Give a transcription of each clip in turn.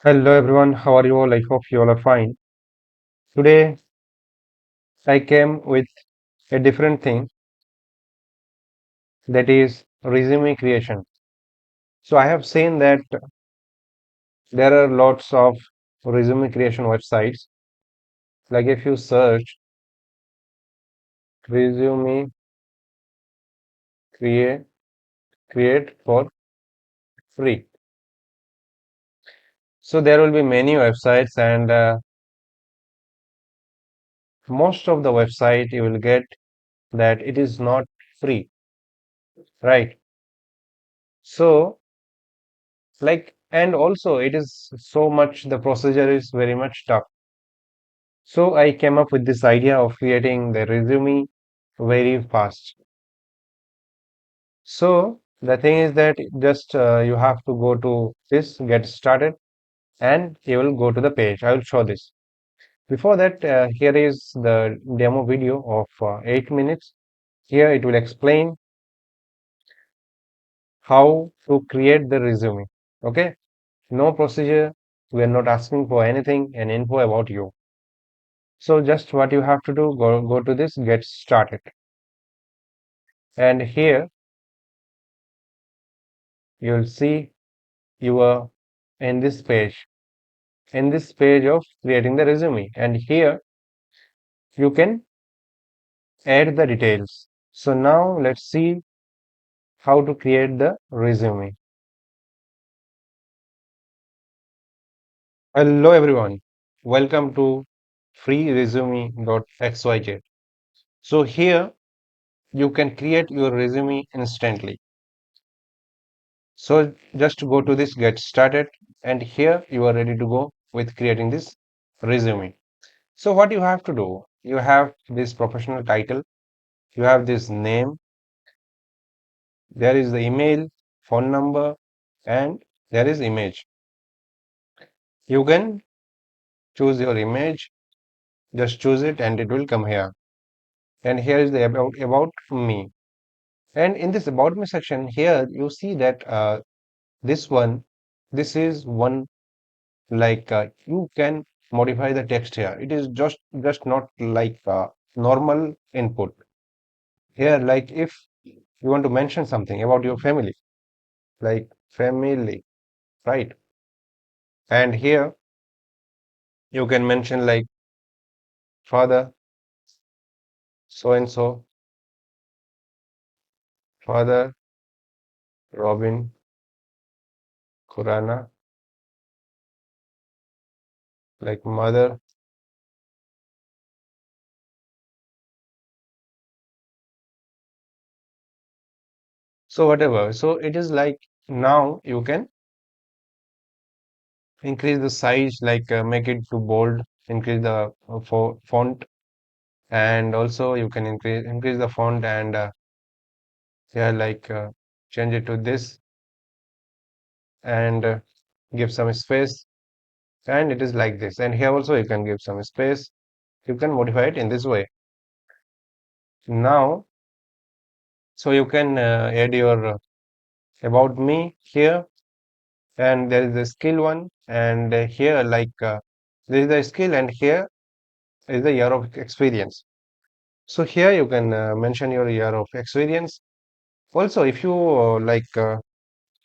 Hello everyone, how are you all? I hope you all are fine. Today I came with a different thing, that is resume creation. So I have seen that there are lots of resume creation websites. Like if you search resume create create for free. So there will be many websites, and most of the website you will get that it is not free, right? So and also it is so much, the procedure is very much tough. So I came up with this idea of creating the resume very fast. So the thing is that just you have to go to this, get started, and you will go to the page. I will show this. Before that, here is the demo video of 8 minutes. Here it will explain how to create the resume. Okay, no procedure. We are not asking for anything and info about you. So just what you have to do, go to this, get started. And here you'll see you are in this page of creating the resume, and here you can add the details. So now let's see how to create the resume. Hello everyone, welcome to freeresume.xyz. So here you can create your resume instantly. So just go to this, get started, and here you are ready to go with creating this resume. So what you have to do, you have this professional title, you have this name, there is the email, phone number, and there is image. You can choose your image, just choose it and it will come here. And here is the about me. And in this about me section here, you see that this one, this is one, you can modify the text here. It is just not like normal input. Here, like if you want to mention something about your family, like family, right? And here you can mention like father, so and so, father Robin Kurana, like mother. So whatever. So it is like now you can increase the size, make it to bold, increase the font, and also you can increase the font and yeah, change it to this and give some space. And it is like this. And here also you can give some space. You can modify it in this way. Now, so you can add your about me here, and there is a skill one, and here there is a skill, and here is the year of experience. So here you can mention your year of experience. Also, if you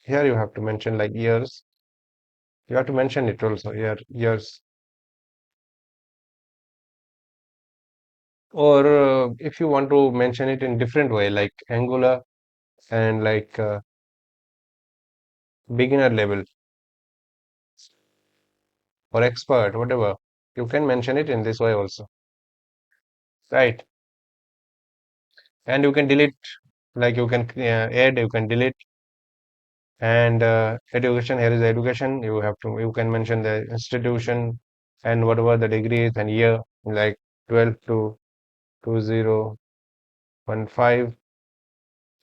here you have to mention like years. You have to mention it also years. Or if you want to mention it in different way, like Angular and beginner level or expert, whatever, you can mention it in this way also, right? And you can delete, you can add, you can delete. And education, here is education. You can mention the institution and whatever the degree is and year, like 12 to 2015.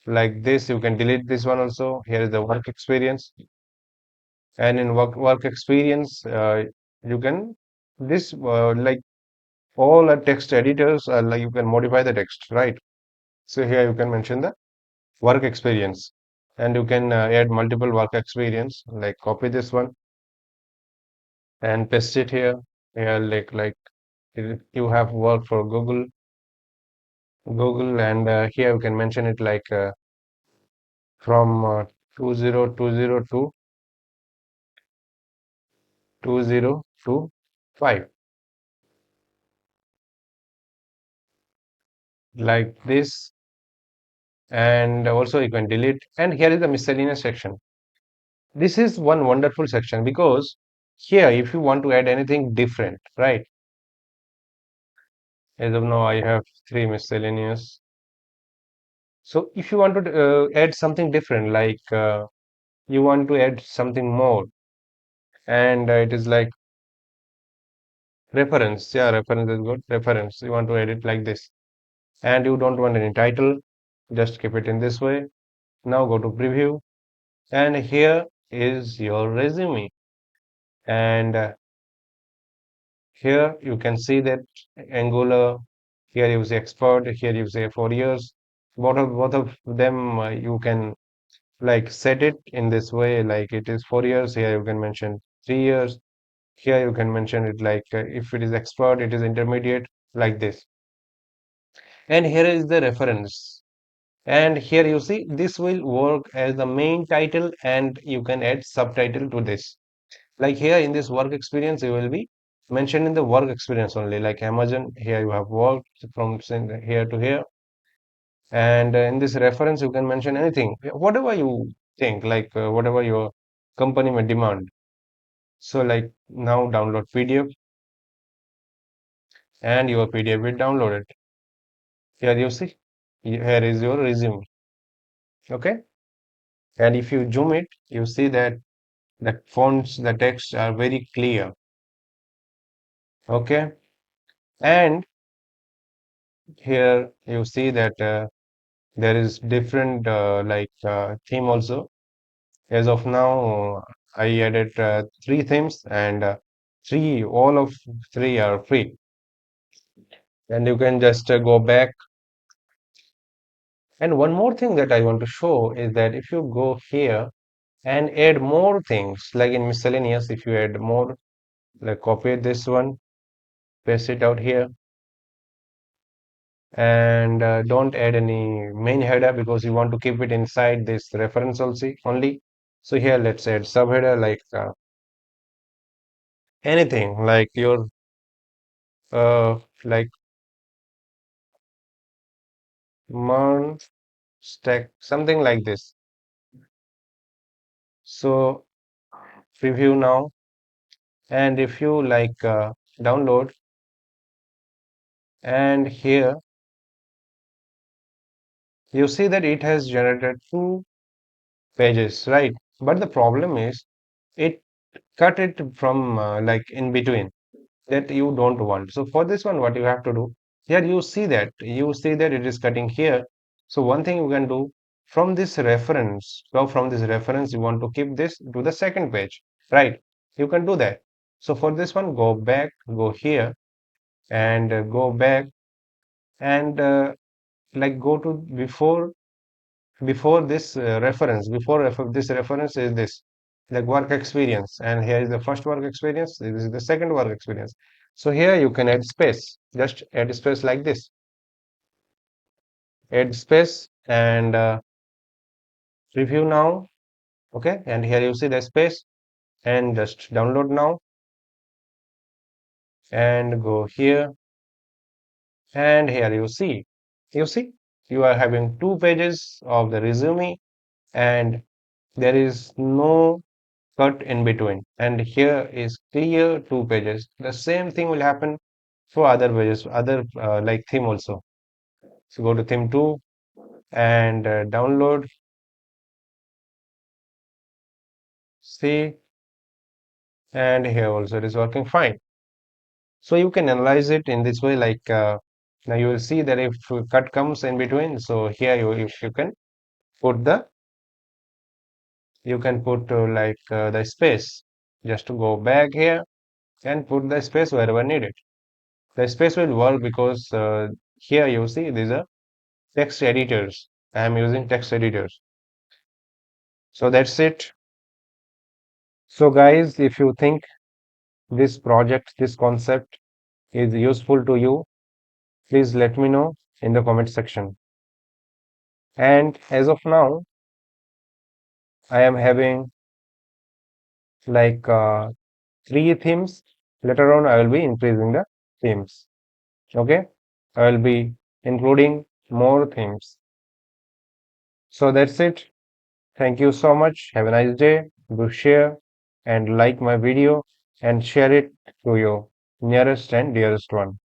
Like this, you can delete this one also. Here is the work experience. And in work experience, you can this all the text editors, you can modify the text, right? So here you can mention the work experience, and you can add multiple work experience, like copy this one and paste it here. Here, you have worked for Google, and here you can mention it like from 2020 to 2025, like this. And also you can delete. And here is the miscellaneous section. This is one wonderful section because here, if you want to add anything different, right? As of now, I have three miscellaneous. So if you want to add something different, like you want to add something more, and it is like reference. Yeah, reference is good. Reference. You want to edit like this, and you don't want any title. Just keep it in this way. Now go to preview, and here is your resume. And here you can see that Angular. Here you say expert. Here you say 4 years. Both of them you can like set it in this way. Like it is 4 years. Here you can mention 3 years. Here you can mention it like if it is expert, it is intermediate, like this. And here is the reference. And here you see this will work as the main title, and you can add subtitle to this. Like here in this work experience, you will be mentioning the work experience only, like Amazon. Here you have worked from here to here. And in this reference, you can mention anything, whatever you think, like whatever your company may demand. So like now download PDF, and your PDF will download it. Here you see, here is your resume. Okay. And if you zoom it, you see that the fonts, the text are very clear. Okay. And here you see that there is different theme also. As of now, I added three themes, and all of three are free. And you can just go back. And one more thing that I want to show is that if you go here and add more things, like in miscellaneous, if you add more, like copy this one, paste it out here, and don't add any main header because you want to keep it inside this reference also only. So here let's add subheader, like anything, like your like MERN stack, something like this. So preview now, and if you like download, and here you see that it has generated two pages, right? But the problem is it cut it from like in between, that you don't want. So for this one, what you have to do, here you see that it is cutting here. So one thing you can do, from this reference, so from this reference, you want to keep this to the second page, right? You can do that. So for this one, go back, go here, and go back, and like go to before this reference, this reference is this, like work experience, and here is the first work experience, this is the second work experience. So here you can add space, just add space like this, add space, and preview now. Okay, and here you see the space, and just download now, and go here, and here you see you are having two pages of the resume, and there is no cut in between, and here is clear two pages. The same thing will happen for other pages, other like theme also. So go to theme 2, and download, see, and here also it is working fine. So you can analyze it in this way, like now you will see that if cut comes in between, so here if you can put the space, just to go back here and put the space wherever needed. The space will work because here you see these are text editors. I am using text editors. So that's it. So guys, if you think this project, this concept is useful to you, please let me know in the comment section. And as of now, I am having like 3 themes. Later on, I will be increasing the themes. Okay, I will be including more themes. So that's it. Thank you so much. Have a nice day. Do share and like my video and share it to your nearest and dearest one.